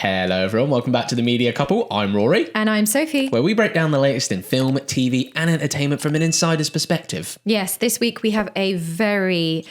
Hello everyone, welcome back to The Media Couple. I'm Rory. And I'm Sophie. Where we break down the latest in film, TV and entertainment from an insider's perspective. Yes, this week we have a very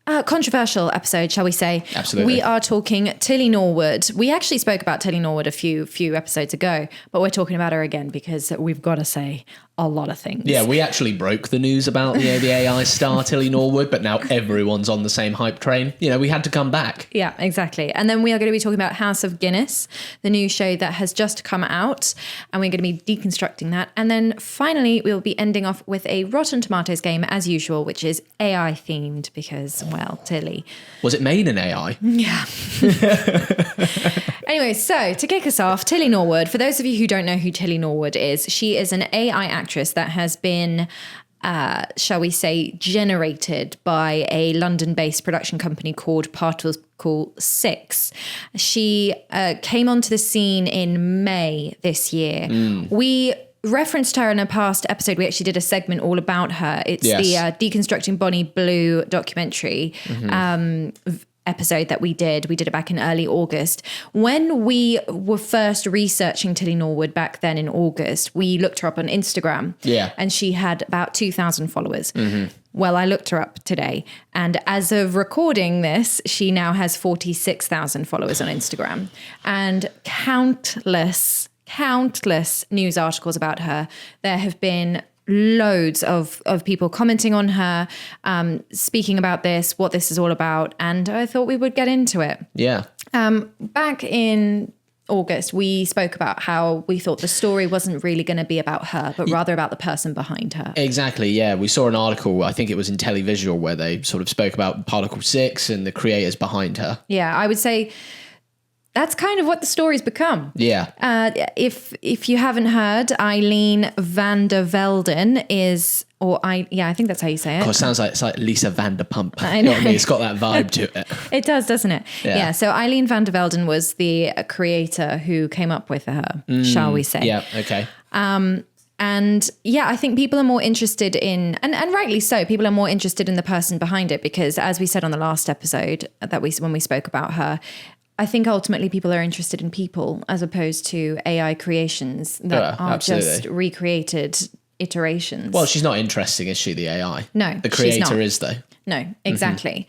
controversial episode, shall we say. Absolutely. We are talking Tilly Norwood. We actually spoke about Tilly Norwood a few episodes ago, but we're talking about her again because we've got to say a lot of things. Yeah, we actually broke the news about the AI star Tilly Norwood, but now everyone's on the same hype train. We had to come back. Yeah, exactly. And then we are going to be talking about House of Guinness, the new show that has just come out, and we're going to be deconstructing that. And then finally, we'll be ending off with a Rotten Tomatoes game as usual, which is AI themed because, well, Tilly. Was it made in AI? Yeah. Anyway, so to kick us off, Tilly Norwood. For those of you who don't know who Tilly Norwood is, she is an AI actress that has been, shall we say, generated by a London-based production company called Particle 6. She came onto the scene in May this year. We referenced her in a past episode. We actually did a segment all about her. It's the Deconstructing Bonnie Blue documentary episode that we did. We did it back in early August. When we were first researching Tilly Norwood back then in August, we looked her up on Instagram. Yeah. And she had about 2,000 followers. Well, I looked her up today, and as of recording this, she now has 46,000 followers on Instagram and countless news articles about her. There have been loads of people commenting on her, speaking about this, what this is all about, and I thought we would get into it. Yeah. Back in August, we spoke about how we thought the story wasn't really going to be about her, but rather about the person behind her. Exactly, yeah. We saw an article, I think it was in Televisual, where they sort of spoke about Particle 6 and the creators behind her. Yeah, I would say that's kind of what the story's become. Yeah. If you haven't heard, Eileen van der Velden is, I think that's how you say it. It sounds like it's like Lisa Vanderpump. I know. You know what I mean? It's got that vibe to it. It does, doesn't it? Yeah. So Eileen van der Velden was the creator who came up with her, shall we say. Yeah, okay. And yeah, I think people are more interested in, and rightly so, people are more interested in the person behind it because, as we said on the last episode when we spoke about her, I think ultimately people are interested in people as opposed to AI creations that are absolutely. just recreated iterations. Well, she's not interesting, is she, the AI? No, the she's creator not. is, though. No, exactly.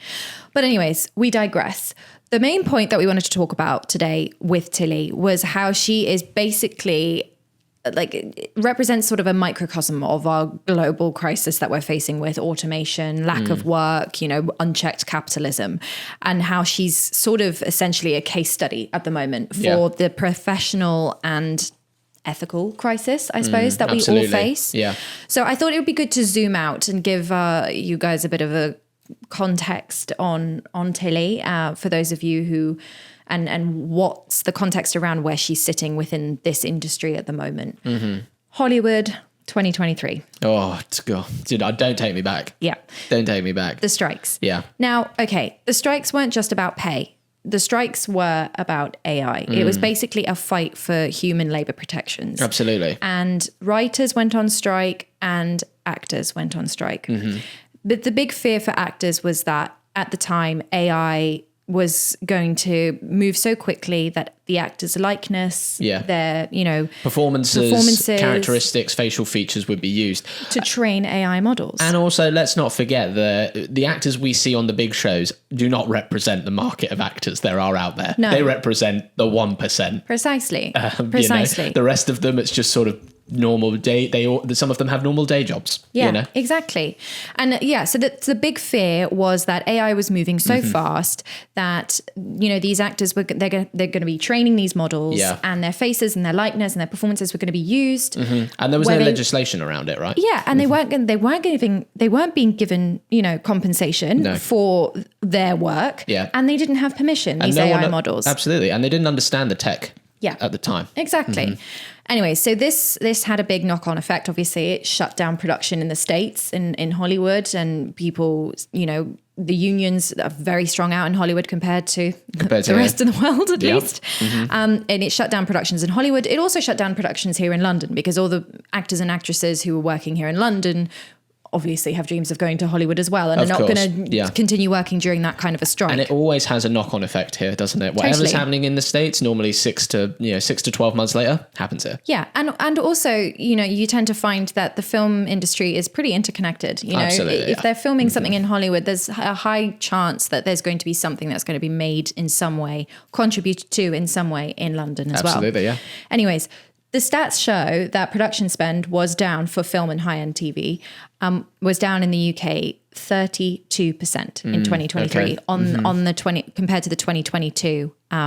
But anyways, we digress. The main point that we wanted to talk about today with Tilly was how she is basically represents sort of a microcosm of our global crisis that we're facing with automation, lack of work, unchecked capitalism, and how she's sort of essentially a case study at the moment for the professional and ethical crisis, I suppose, that we all face. Yeah. So I thought it would be good to zoom out and give you guys a bit of a context on Tilly for those of you who and what's the context around where she's sitting within this industry at the moment. Hollywood 2023. Oh, God. Dude, don't take me back. Yeah. Don't take me back. The strikes. Yeah. Now, okay, the strikes weren't just about pay. The strikes were about AI. It was basically a fight for human labor protections. Absolutely. And writers went on strike and actors went on strike. But the big fear for actors was that at the time, AI was going to move so quickly that the actor's likeness, their, performances, characteristics, facial features would be used to train AI models. And also, let's not forget the actors we see on the big shows do not represent the market of actors there are out there. No. They represent the 1%. Precisely. Precisely. The rest of them, it's just sort of normal day. Some of them have normal day jobs. Yeah, exactly. And so the big fear was that AI was moving so fast that these actors they're going to be training these models, and their faces and their likeness and their performances were going to be used. And there was no legislation around it, right? Yeah, and they weren't being given compensation for their work. Yeah, and they didn't have permission. These AI models, absolutely, and they didn't understand the tech. At the time. Exactly. Anyway, so this had a big knock-on effect. Obviously, it shut down production in the States, in Hollywood, and people, the unions are very strong out in Hollywood compared to the rest of the world, at least. And it shut down productions in Hollywood. It also shut down productions here in London because all the actors and actresses who were working here in London obviously have dreams of going to Hollywood as well and Of are not course, going to yeah. continue working during that kind of a strike. And it always has a knock-on effect here, doesn't it? Whatever's Totally. happening in the States, normally 6 to 12 months later, happens here. Yeah, and also, you tend to find that the film industry is pretty interconnected. Absolutely, if yeah. they're filming something in Hollywood, there's a high chance that there's going to be something that's going to be made in some way, contributed to in some way in London as well. Absolutely, yeah. Anyways, the stats show that production spend was down for film and high-end TV, was down in the UK 32% in 2023 okay. on the 20 compared to the 2022 Yeah,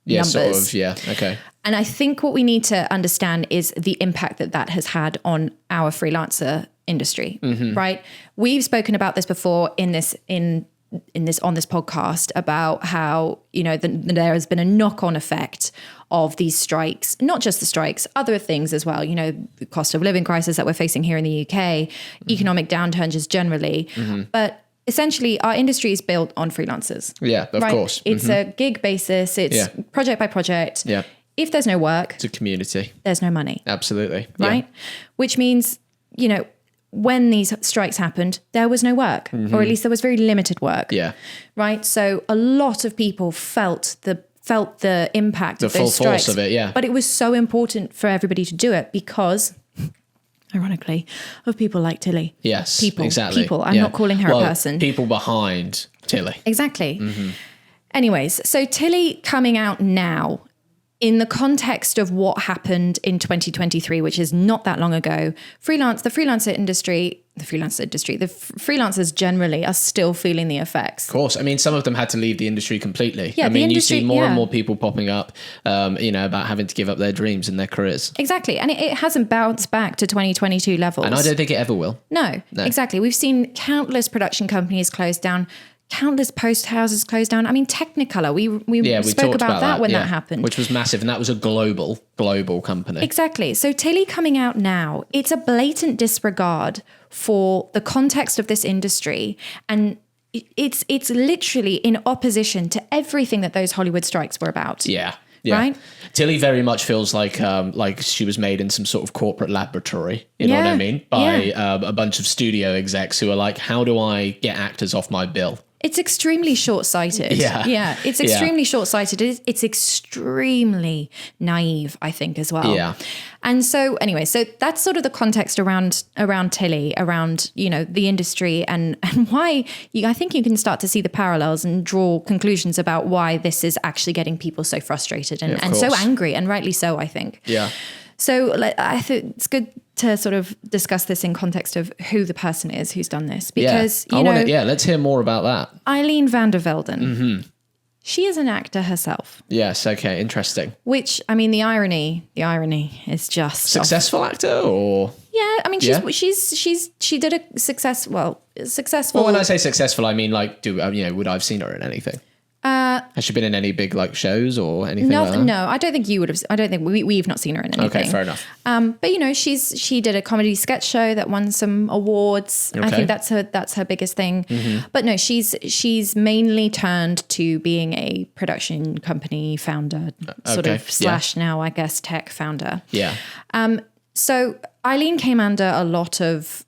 numbers. sort of, yeah, okay. And I think what we need to understand is the impact that has had on our freelancer industry, right? We've spoken about this before on this podcast about how, there has been a knock-on effect of these strikes, not just the strikes, other things as well, the cost of living crisis that we're facing here in the UK, economic downturn just generally. But essentially our industry is built on freelancers. Yeah, of course. It's a gig basis. It's project by project. Yeah. If there's no work, It's a community. there's no money, Absolutely. right? Which means, when these strikes happened, there was no work, or at least there was very limited work. Yeah. Right. So a lot of people felt the impact of The full those strikes. force of it, yeah. But it was so important for everybody to do it because, ironically, of people like Tilly. Yes, People. exactly. People. I'm Yeah. not calling her a person. People behind Tilly. Exactly. Anyways, so Tilly coming out now in the context of what happened in 2023, which is not that long ago, the freelancers generally are still feeling the effects. Of course. I mean, some of them had to leave the industry completely. Yeah, I the mean, industry- you see more and yeah. more people popping up, about having to give up their dreams and their careers. Exactly. And it hasn't bounced back to 2022 levels. And I don't think it ever will. No, exactly. We've seen countless production companies close down, countless post houses close down. I mean, Technicolor, we spoke talked about that when yeah, that happened. which was massive. And that was a global company. Exactly. So Tilly coming out now, it's a blatant disregard for the context of this industry. And it's literally in opposition to everything that those Hollywood strikes were about. Yeah. Yeah. Right? Tilly very much feels like she was made in some sort of corporate laboratory, you know what I Yeah, mean? By a bunch of studio execs who are like, how do I get actors off my bill? It's extremely short-sighted. Yeah. It's extremely short-sighted. It's extremely naive, I think, as well. Yeah. And so anyway, so that's sort of the context around Tilly, around, the industry and why I think you can start to see the parallels and draw conclusions about why this is actually getting people so frustrated and so course. angry, and rightly so, I think. Yeah. So I think it's good to sort of discuss this in context of who the person is who's done this, because let's hear more about that. Eileen van der Velden. She is an actor herself, Yes, okay, interesting. which, I mean, the irony is just Successful actor or? Yeah, I mean, Yeah. she did a successful. Well, when I say successful, I mean like, would I have seen her in anything? Has she been in any big like shows or anything like that? No, I don't think you would have. I don't think we've not seen her in anything. Okay, fair enough. But she did a comedy sketch show that won some awards. I Okay. think that's her biggest thing. But no, she's mainly turned to being a production company founder, sort Okay, of / now I guess tech founder. Yeah. So Eileen came under a lot of,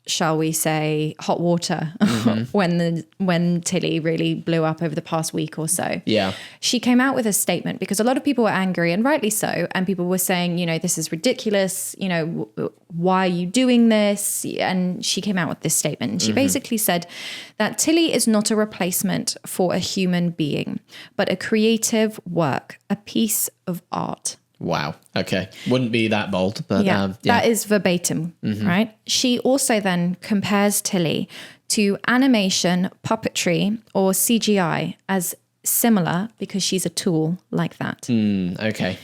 shall we say, hot water when Tilly really blew up over the past week or so. Yeah. She came out with a statement because a lot of people were angry, and rightly so. And people were saying, this is ridiculous. Why are you doing this? And she came out with this statement. And she basically said that Tilly is not a replacement for a human being, but a creative work, a piece of art. Wow. Okay. Wouldn't be that bold, but That is verbatim, right? She also then compares Tilly to animation, puppetry, or CGI as similar because she's a tool like that. Okay.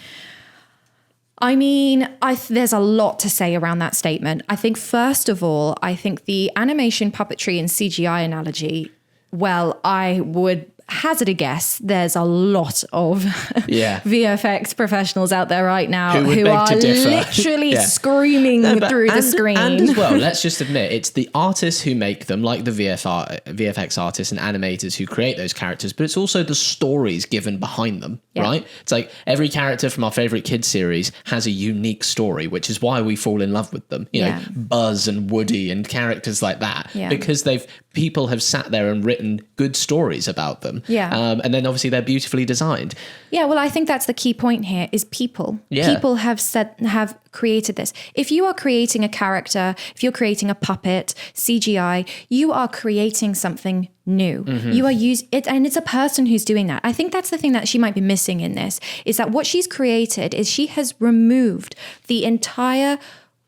I mean, there's a lot to say around that statement. I think, first of all, the animation, puppetry, and CGI analogy, well, I would hazard a guess, there's a lot of VFX professionals out there right now who are literally screaming through the screen. And as well, let's just admit, it's the artists who make them, like the VFX artists and animators who create those characters, but it's also the stories given behind them, right? It's like every character from our favorite kids series has a unique story, which is why we fall in love with them. You know, Buzz and Woody and characters like that, because people have sat there and written good stories about them. And then obviously they're beautifully designed. Yeah, well, I think that's the key point here is people. People have created this. If you are creating a character, if you're creating a puppet, CGI, you are creating something new. You are using it, and it's a person who's doing that. I think that's the thing that she might be missing in this, is that what she's created is she has removed the entire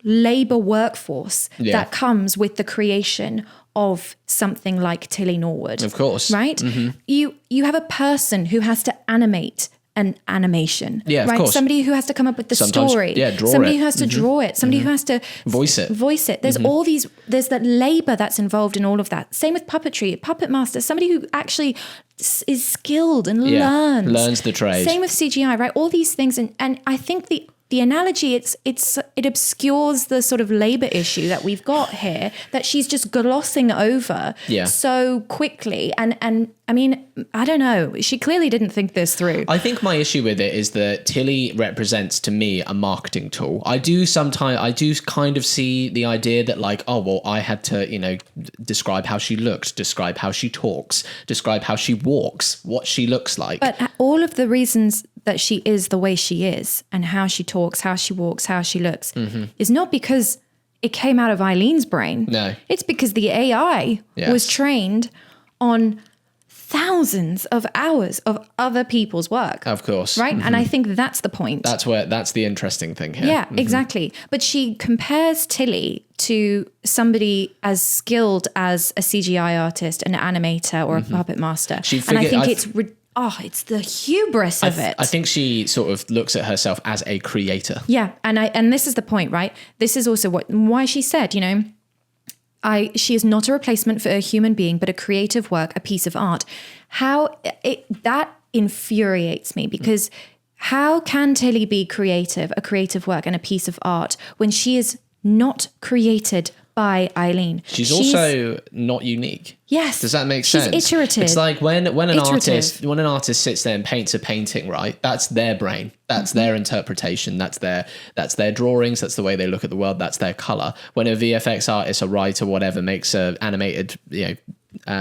labor workforce that comes with the creation of something like Tilly Norwood. Of course. Right? You have a person who has to animate an animation. Yeah, right? Of course. Somebody who has to come up with the story. Draw somebody it. who has to draw it. Somebody who has to voice it. There's all these, there's that labor that's involved in all of that. Same with puppetry, puppet master, somebody who actually is skilled and learns the trade. Same with CGI, right? All these things. And I think the analogy, it obscures the sort of labor issue that we've got here that she's just glossing over so quickly. And I mean, I don't know. She clearly didn't think this through. I think my issue with it is that Tilly represents to me a marketing tool. I do kind of see the idea that like, oh, well, I had to, describe how she looked, describe how she talks, describe how she walks, what she looks like. But all of the reasons that she is the way she is and how she talks, how she walks, how she looks is not because it came out of Eileen's brain. No. It's because the AI was trained on thousands of hours of other people's work. Of course. Right? And I think that's the point. That's the interesting thing here. Yeah, exactly. But she compares Tilly to somebody as skilled as a CGI artist, an animator, or a puppet master. And I think it's the hubris of it. I think she sort of looks at herself as a creator. Yeah, and this is the point, right? This is also why she said, she is not a replacement for a human being, but a creative work, a piece of art. That infuriates me, because how can Tilly be creative, a creative work and a piece of art, when she is not created by Eileen? She's also not unique. Yes. Does that make sense? She's iterative. It's like when an artist sits there and paints a painting, right? That's their brain. That's their interpretation. That's their drawings. That's the way they look at the world. That's their color. When a VFX artist, a writer, whatever, makes a animated,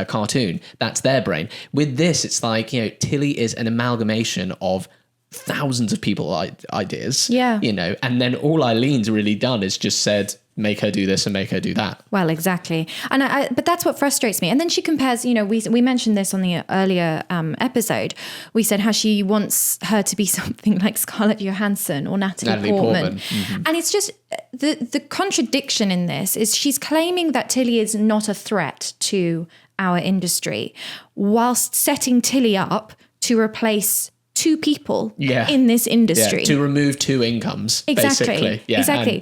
cartoon, that's their brain. With this, it's like, Tilly is an amalgamation of thousands of people's ideas. Yeah. And then all Eileen's really done is just said, make her do this and make her do that. Well, exactly. And but that's what frustrates me. And then she compares, we mentioned this on the earlier episode. We said how she wants her to be something like Scarlett Johansson or Natalie Portman. And it's just the contradiction in this is she's claiming that Tilly is not a threat to our industry, whilst setting Tilly up to replace two people in this industry. Yeah, to remove two incomes, basically. Yeah, exactly.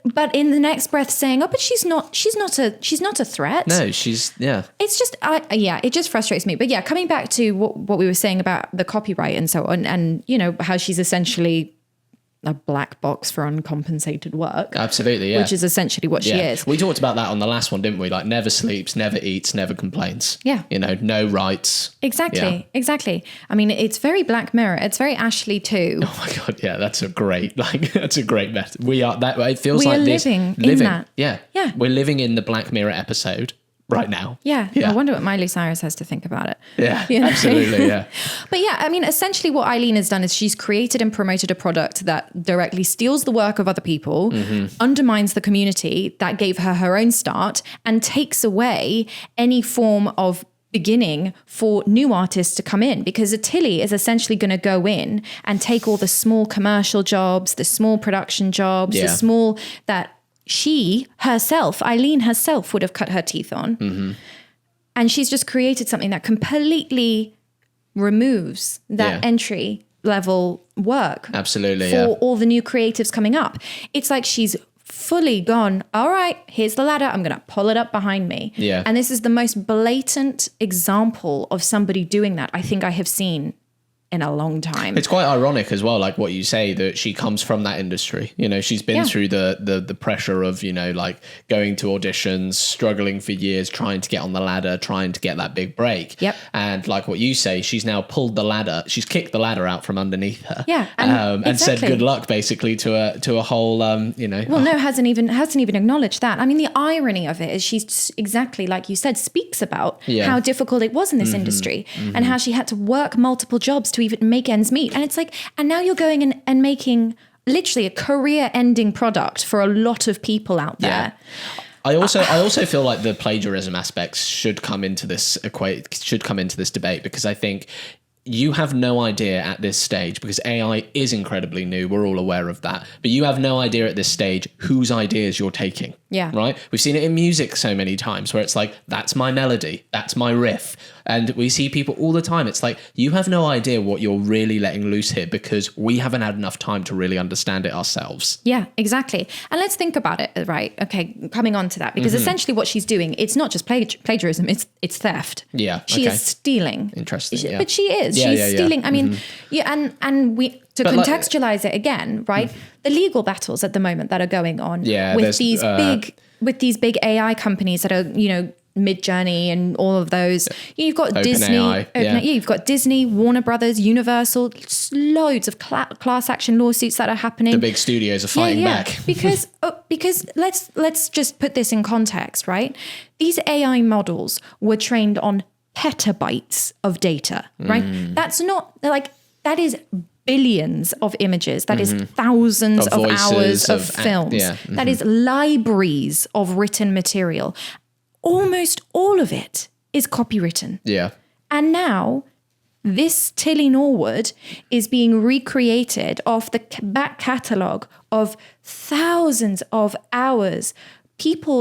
But in the next breath saying, oh, but she's not a threat. No, it's just, it just frustrates me. But coming back to what we were saying about the copyright and so on, and how she's essentially a black box for uncompensated work. Absolutely, yeah. Which is essentially what she is. We talked about that on the last one, didn't we? Like, never sleeps, never eats, never complains. Yeah. No rights. Exactly. I mean, it's very Black Mirror. It's very Ashley too. Oh my God, yeah, that's a great method. We are that. It feels we like are this. living in that. Yeah. We're living in the Black Mirror episode right now. Yeah. I wonder what Miley Cyrus has to think about it. Yeah, absolutely, yeah. But I mean, essentially what Eileen has done is she's created and promoted a product that directly steals the work of other people, undermines the community that gave her own start, and takes away any form of beginning for new artists to come in, because Tilly is essentially going to go in and take all the small commercial jobs, the small production jobs, the small that Eileen herself would have cut her teeth on. And she's just created something that completely removes that entry level work. Absolutely, for all the new creatives coming up. It's like she's fully gone, all right, here's the ladder. I'm going to pull it up behind me. Yeah. And this is the most blatant example of somebody doing that I think I have seen in a long time. It's quite ironic as well, like what you say, that she comes from that industry. You know, she's been through the pressure of, you know, like going to auditions, struggling for years, trying to get on the ladder, trying to get that big break. Yep. And like what you say, she's now pulled the ladder, she's kicked the ladder out from underneath her. Yeah. And said good luck basically to a whole, you know. Well, no, hasn't even acknowledged that. I mean, the irony of it is she's exactly like you said, speaks about how difficult it was in this industry and how she had to work multiple jobs to even make ends meet. And it's like, and now you're going and making literally a career-ending product for a lot of people out there. Yeah. I also feel like the plagiarism aspects should come into this debate, because I think you have no idea at this stage, because AI is incredibly new. We're all aware of that. But you have no idea at this stage whose ideas you're taking. Yeah. Right? We've seen it in music so many times where it's like, that's my melody, that's my riff. And we see people all the time. It's like, you have no idea what you're really letting loose here, because we haven't had enough time to really understand it ourselves. Yeah, exactly. And let's think about it, right? Okay, coming on to that, because essentially what she's doing, it's not just plagiarism, it's theft. Yeah. She is stealing. Interesting. Yeah. But she is. Yeah, She's stealing. I mean, and we to But contextualize it again, right? The legal battles at the moment that are going on with these big AI companies that are, you know, Mid-Journey and all of those. You've got Disney, you've got Disney, Warner Brothers, Universal, loads of class action lawsuits that are happening. The big studios are fighting back. because let's just put this in context, right? These AI models were trained on petabytes of data, right? That's not like, that is billions of images. That is thousands of hours of films. That is libraries of written material. Almost all of it is copywritten. Yeah. And now this Tilly Norwood is being recreated off the back catalogue of thousands of hours,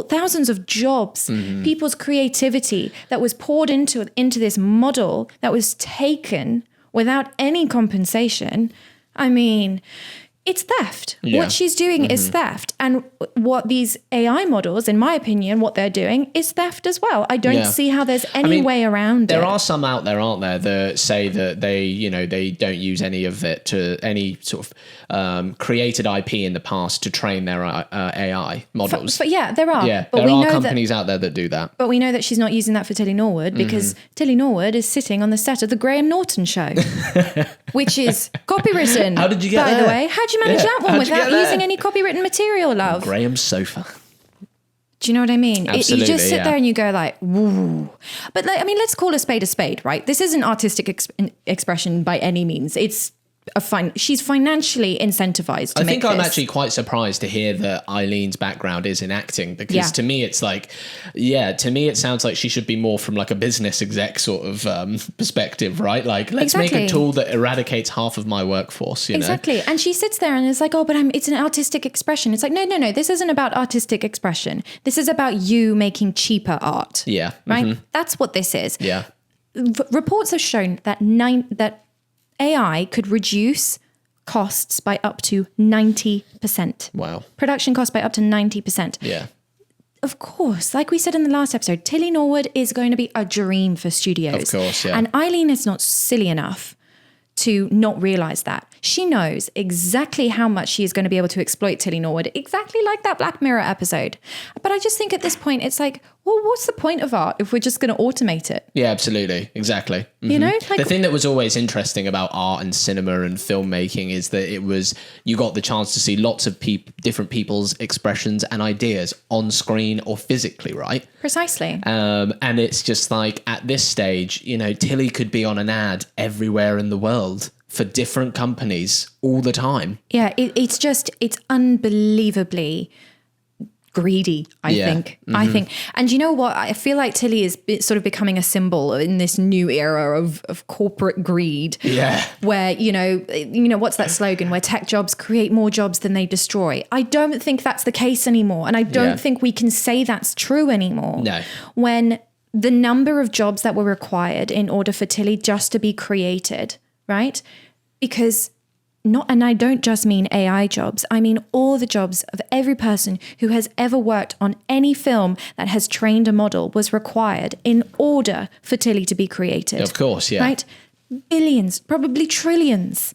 thousands of jobs, people's creativity that was poured into this model that was taken without any compensation. I mean, it's theft. Yeah. What she's doing is theft. And what these AI models, in my opinion, what they're doing is theft as well. I don't see how there's any way around it. There are some out there, aren't there, that say that they don't use any of it to any sort of created IP in the past to train their AI models. But yeah, there are. Yeah, but there are companies out there that do that. But we know that she's not using that for Tilly Norwood, because Tilly Norwood is sitting on the set of the Graham Norton show, which is copywritten. How did you get by there? the way? How'd you manage that one without using any copywritten material, love? Graham's sofa. Do you know what I mean? Absolutely, you just sit there and you go like, woo. But like, I mean, let's call a spade, right? This isn't artistic expression by any means. It's she's financially incentivized to make this. I'm actually quite surprised to hear that Eileen's background is in acting, because to me it's like, to me it sounds like she should be more from like a business exec sort of perspective, right? Like, let's make a tool that eradicates half of my workforce, you know? Exactly. And she sits there and is like, oh, but it's an artistic expression. It's like, no, this isn't about artistic expression. This is about you making cheaper art. Yeah. Right? That's what this is. Yeah. Reports have shown that that AI could reduce costs by up to 90%. Wow. Production costs by up to 90%. Yeah. Of course, like we said in the last episode, Tilly Norwood is going to be a dream for studios. Of course, yeah. And Eileen is not silly enough to not realize that. She knows exactly how much she is going to be able to exploit Tilly Norwood, exactly like that Black Mirror episode. But I just think at this point, it's like, well, what's the point of art if we're just going to automate it? Yeah, absolutely. Exactly. You know? Like, the thing that was always interesting about art and cinema and filmmaking is that you got the chance to see lots of different people's expressions and ideas on screen or physically, right? Precisely. And it's just like, at this stage, you know, Tilly could be on an ad everywhere in the world for different companies all the time. Yeah, it's unbelievably greedy, I think. I think. And you know what? I feel like Tilly is sort of becoming a symbol in this new era of corporate greed. Yeah. Where, you know, what's that slogan? Where tech jobs create more jobs than they destroy. I don't think that's the case anymore. And I don't think we can say that's true anymore. No. When the number of jobs that were required in order for Tilly just to be created, right? Because and I don't just mean AI jobs. I mean all the jobs of every person who has ever worked on any film that has trained a model was required in order for Tilly to be created. Of course, yeah. Right? Billions, probably trillions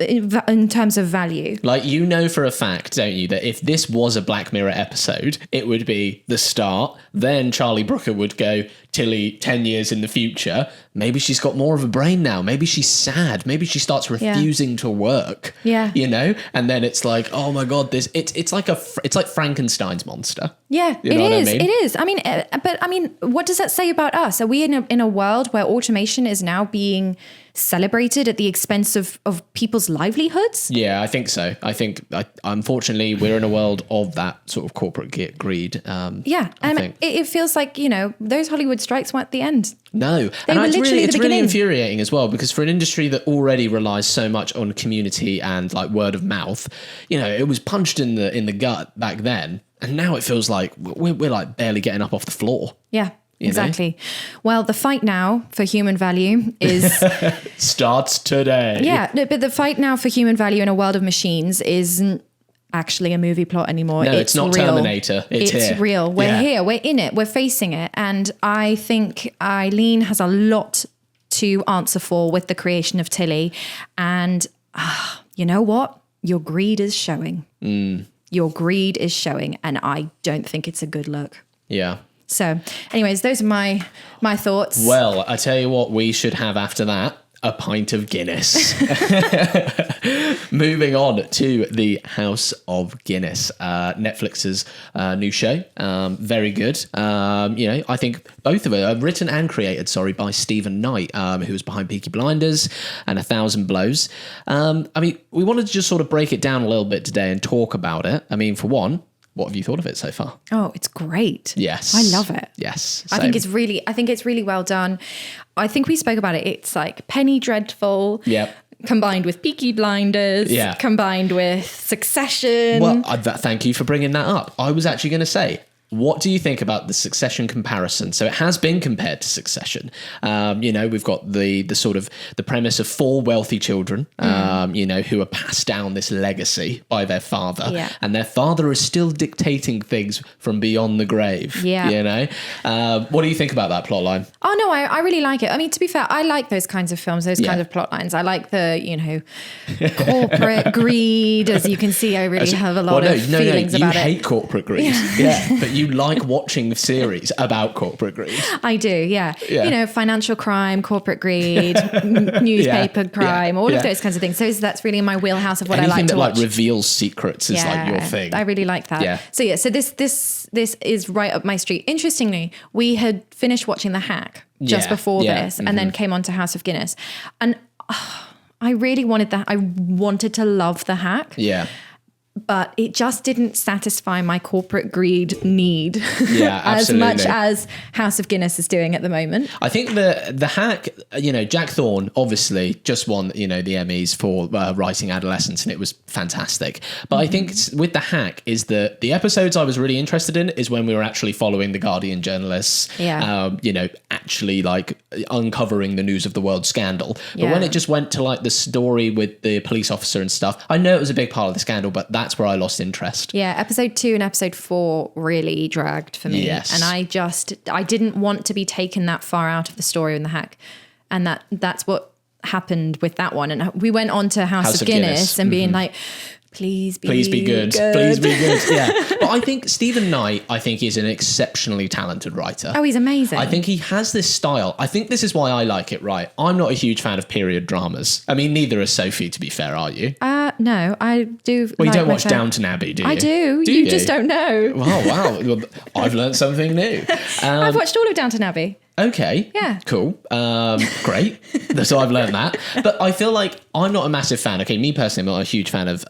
in terms of value. Like, you know for a fact, don't you, that if this was a Black Mirror episode, it would be the start, then Charlie Brooker would go, Tilly 10 years in the future, maybe she's got more of a brain now, maybe she's sad, maybe she starts refusing to work, you know, and then it's like, oh my god, it's like Frankenstein's monster. Yeah, you know it is. I mean? It is. I mean, what does that say about us? Are we in a world where automation is now being celebrated at the expense of people's livelihoods? Yeah, I think so. I think, unfortunately, we're in a world of that sort of corporate greed. It feels like, you know, those Hollywood strikes weren't the end. No, and it's really infuriating as well, because for an industry that already relies so much on community and like word of mouth, you know, it was punched in the gut back then, and now it feels like we're like barely getting up off the floor. Yeah. Exactly. Well, the fight now for human value is starts today. Yeah, but the fight now for human value in a world of machines isn't actually a movie plot anymore. No, it's not real. Terminator. It's here. Real. We're here. We're in it. We're facing it. And I think Eileen has a lot to answer for with the creation of Tilly. And you know what? Your greed is showing. Your greed is showing, and I don't think it's a good look. Yeah. So, anyways, those are my thoughts. Well, I tell you what we should have after that. A pint of Guinness. Moving on to the House of Guinness, Netflix's new show. Very good. You know, I think both of it are written and created, by Stephen Knight, who was behind Peaky Blinders and A Thousand Blows. I mean, we wanted to just sort of break it down a little bit today and talk about it. I mean, for one, what have you thought of it so far? Oh, it's great. Yes. I love it. Yes. Same. I think it's really well done. I think we spoke about it. It's like Penny Dreadful. Yep. Combined with Peaky Blinders. Yeah. Combined with Succession. Well, thank you for bringing that up. I was actually going to say, what do you think about the Succession comparison? So it has been compared to Succession. You know, we've got the sort of the premise of 4 wealthy children, you know, who are passed down this legacy by their father. Yeah. And their father is still dictating things from beyond the grave. Yeah. You know? What do you think about that plotline? Oh, no, I really like it. I mean, to be fair, I like those kinds of films, those kinds of plot lines. I like the, you know, corporate greed. As you can see, I really have a lot of feelings about it. You hate corporate greed. Yeah. But you like watching series about corporate greed. I do, yeah. You know, financial crime, corporate greed, newspaper crime, all of those kinds of things. So that's really in my wheelhouse of what Anything I like to watch. Anything that like reveals secrets is like your thing. I really like that. Yeah. So this is right up my street. Interestingly, we had finished watching The Hack just before this, and then came on to House of Guinness, and I really wanted that. I wanted to love The Hack. Yeah. But it just didn't satisfy my corporate greed need as much as House of Guinness is doing at the moment. I think the Hack, you know, Jack Thorne obviously just won, you know, the Emmys for writing Adolescence, and it was fantastic. But I think with the Hack is the episodes I was really interested in is when we were actually following the Guardian journalists, you know, actually like uncovering the news of the world scandal. But when it just went to like the story with the police officer and stuff, I know it was a big part of the scandal, but that's where I lost interest. Yeah, episode 2 and episode 4 really dragged for me. Yes. And I didn't want to be taken that far out of the story in The Hack. And that's what happened with that one. And we went on to House of Guinness and being like, Please be good. Please be good. Yeah. But I think Stephen Knight, is an exceptionally talented writer. Oh, he's amazing. I think he has this style. I think this is why I like it, right? I'm not a huge fan of period dramas. I mean, neither is Sophie, to be fair, are you? No, I do. Well, you don't watch Downton Abbey, do you? I do. You just don't know. Oh, wow. I've learned something new. I've watched all of Downton Abbey. Okay. Yeah. Cool. Great. So I've learned that. But I feel like I'm not a massive fan. Okay, me personally, I'm not a huge fan of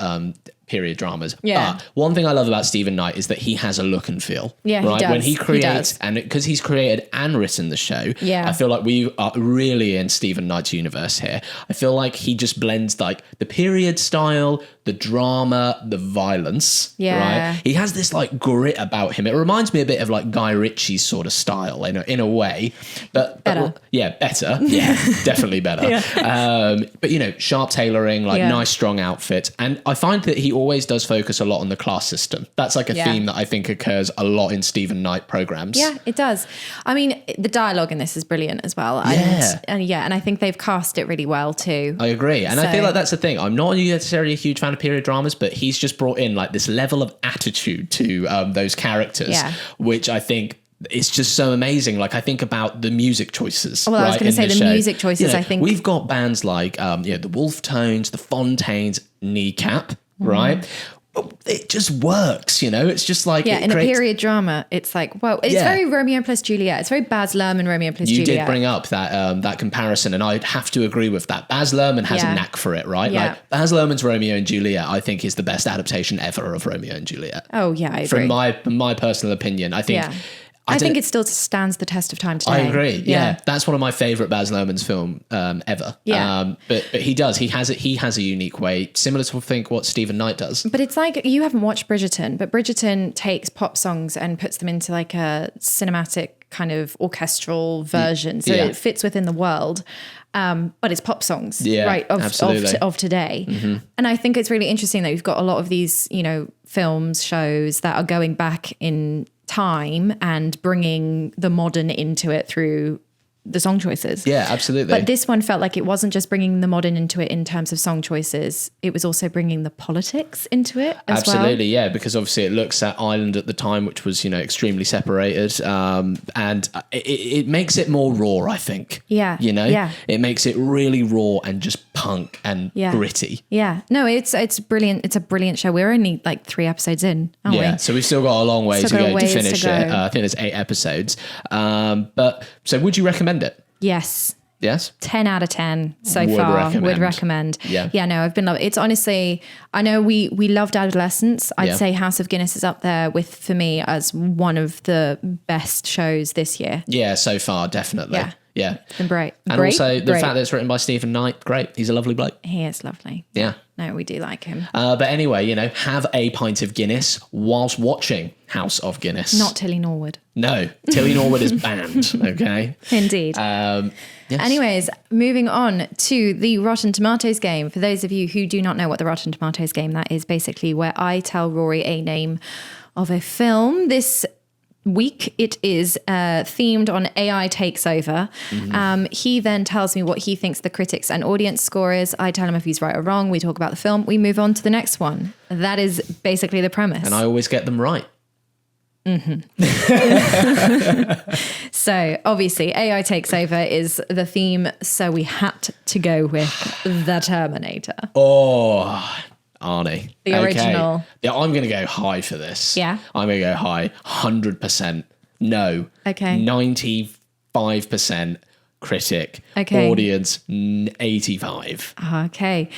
period dramas. Yeah. But one thing I love about Stephen Knight is that he has a look and feel. Yeah, right? he does. When he creates, and because he's created and written the show, I feel like we are really in Stephen Knight's universe here. I feel like he just blends like the period style, the drama, the violence. Yeah. Right. He has this like grit about him. It reminds me a bit of like Guy Ritchie's sort of style in a way, but Better. Better. Yeah, definitely better. But you know, sharp tailoring, like nice strong outfit, and I find that he always does focus a lot on the class system. That's like a theme that I think occurs a lot in Stephen Knight programs. Yeah, it does. I mean, the dialogue in this is brilliant as well. And I think they've cast it really well too. I agree. And I feel like that's the thing. I'm not necessarily a huge fan of period dramas, but he's just brought in like this level of attitude to those characters, which I think it's just so amazing. Like I think about the music choices. Well, I was going to say the music choices. You know, I think we've got bands like the Wolf Tones, the Fontaines, Kneecap, right? It just works, you know. It's just like in a period drama, it's like it's very Romeo plus Juliet. It's very Baz Luhrmann Romeo plus Juliet. You did bring up that comparison, and I'd have to agree with that. Baz Luhrmann has a knack for it, right? Yeah. Like Baz Luhrmann's Romeo and Juliet, I think, is the best adaptation ever of Romeo and Juliet. Oh yeah, I agree. From my personal opinion, I think. Yeah. I think it still stands the test of time today. I agree. Yeah. That's one of my favorite Baz Luhrmann's film ever. Yeah. But he does. He has a unique way, similar to I think what Stephen Knight does. But it's like you haven't watched Bridgerton, but Bridgerton takes pop songs and puts them into like a cinematic kind of orchestral version, so it fits within the world. But it's pop songs, right? Of today. Mm-hmm. And I think it's really interesting that we've got a lot of these, you know, films, shows that are going back in time and bringing the modern into it through the song choices. Yeah, absolutely. But this one felt like it wasn't just bringing the modern into it in terms of song choices. It was also bringing the politics into it as well. Absolutely, yeah, because obviously it looks at Ireland at the time, which was, you know, extremely separated, and it makes it more raw, I think. Yeah. You know? Yeah. It makes it really raw and just punk and gritty. Yeah. No, it's brilliant. It's a brilliant show. We're only like 3 episodes in, aren't we? Yeah, so we've still got a long way to go to finish it. I think there's 8 episodes. But so would you recommend it? Yes. Yes? 10 out of 10 so far. Would recommend. Yeah. Yeah, no, I've been loving it. It's honestly, I know we loved Adolescence. I'd say House of Guinness is up there for me as one of the best shows this year. Yeah, so far, definitely. Yeah. It's been great. And also the fact that it's written by Stephen Knight, great. He's a lovely bloke. He is lovely. Yeah. No, we do like him. But anyway, you know, have a pint of Guinness whilst watching House of Guinness. Not Tilly Norwood. No, Tilly Norwood is banned, okay? Indeed. Yes. Anyways, moving on to the Rotten Tomatoes game. For those of you who do not know what the Rotten Tomatoes game, that is basically where I tell Rory a name of a film. This week it is themed on AI takes over. Mm-hmm. He then tells me what he thinks the critics and audience score is. I tell him if he's right or wrong. We talk about the film. We move on to the next one. That is basically the premise. And I always get them right. Mm-hmm. So obviously AI takes over is the theme. So we had to go with the Terminator. Oh, Arnie. The original. Yeah, I'm going to go high for this. Yeah. I'm going to go high. 100%. No. Okay. 95% critic. Okay. Audience 85. Okay.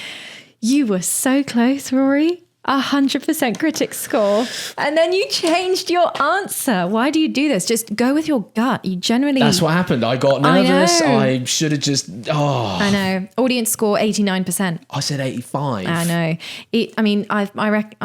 You were so close, Rory. 100% critic score. And then you changed your answer. Why do you do this? Just go with your gut. You generally... That's what happened. I got nervous. I should have just... I know. Audience score 89%. I said 85. I know. I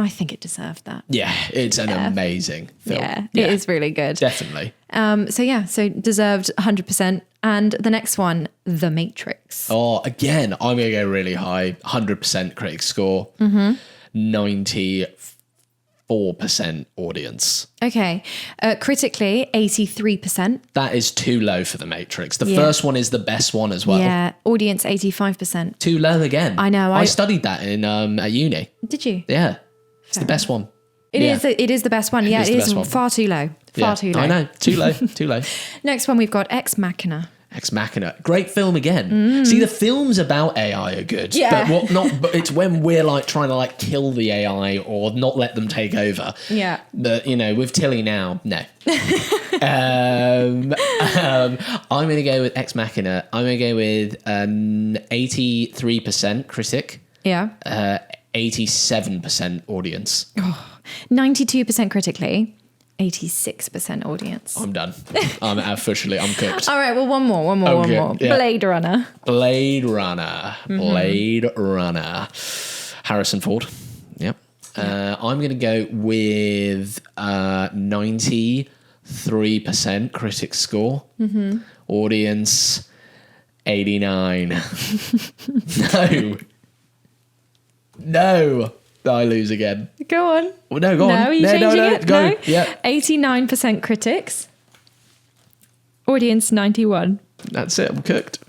think it deserved that. Yeah, it's an amazing film. Yeah, it is really good. Definitely. So deserved 100%. And the next one, The Matrix. Oh, again, I'm going to go really high. 100% critic score. Mm-hmm. 94% audience. Okay. Critically, 83%. That is too low for The Matrix. The first one is the best one as well. Yeah. Audience, 85%. Too low again. I know. I studied that in at uni. Did you? Yeah. It's the best one. It is the best one. Yeah, it is far too low. Far too low. I know. Too low. Too low. Next one, we've got Ex Machina. Ex Machina. Great film again. See, the films about AI are good. Yeah. But it's when we're like trying to like kill the AI or not let them take over. Yeah. But you know, with Tilly now, no. I'm going to go with Ex Machina. I'm going to go with 83% critic. Yeah. 87% audience. 92% critically. 86% audience. I'm done. I'm cooked. All right, well, one more. Yeah. Blade Runner. Blade Runner. Harrison Ford. I'm going to go with 93% critic score. Audience 89. No. I lose again. Go on. Well, no, go on. No, are you changing it? Go. No. Yeah. 89% critics. Audience 91. That's it. I'm cooked.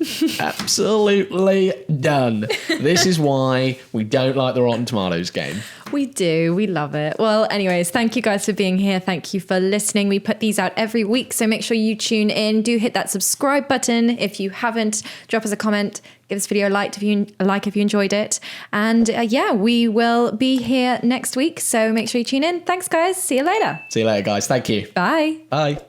Absolutely done. This is why we don't like the Rotten Tomatoes game. We do. We love it. Well, anyways, thank you guys for being here. Thank you for listening. We put these out every week, so make sure you tune in. Do hit that subscribe button if you haven't. Drop us a comment. Give this video a like if you enjoyed it. And we will be here next week, so make sure you tune in. Thanks, guys. See you later. See you later, guys. Thank you. Bye. Bye.